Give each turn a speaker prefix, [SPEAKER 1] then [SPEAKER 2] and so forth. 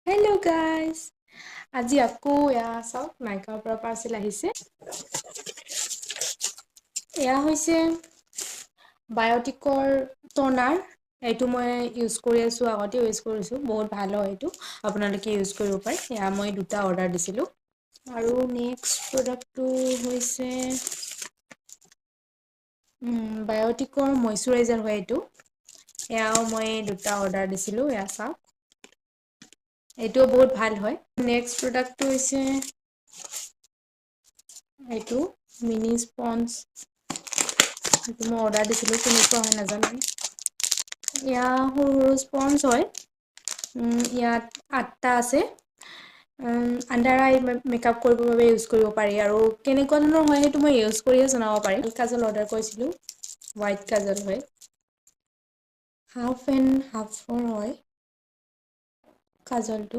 [SPEAKER 1] Hello guys! আজি আকৌ চাওক নাইকাৰ পৰা পাৰ্চেল আহিছে। এয়া হৈছে বায়'টিকৰ টনাৰ। এইটো মই ইউজ কৰি আছোঁ, আগতে ইউজ কৰিছোঁ, বহুত ভাল হয় এইটো। আপোনালোকে ইউজ কৰিব পাৰে। এয়া মই দুটা অৰ্ডাৰ দিছিলোঁ। আৰু নেক্সট প্ৰডাক্টটো হৈছে বায়'টিকৰ মইশ্বৰাইজাৰ হয় এইটো। এয়াও মই দুটা অৰ্ডাৰ দিছিলোঁ, এয়া চাওক। এইটোও বহুত ভাল হয়। নেক্সট প্ৰডাক্টটো হৈছে এইটো মিনি স্পঞ্জ। সেইটো মই অৰ্ডাৰ দিছিলোঁ, কেনেকুৱা হয় নাজানো। এয়া সৰু সৰু স্পঞ্জ হয়। ইয়াত 8টা আছে। আণ্ডাৰ আই মেকআপ কৰিবৰ বাবে ইউজ কৰিব পাৰি। আৰু কেনেকুৱা ধৰণৰ হয় সেইটো মই ইউজ কৰিয়ে জনাব পাৰিম। কাজল অৰ্ডাৰ কৰিছিলোঁ, হোৱাইট কাজল হয়। হাফ এণ্ড হাফৰ হয় কাজলটো।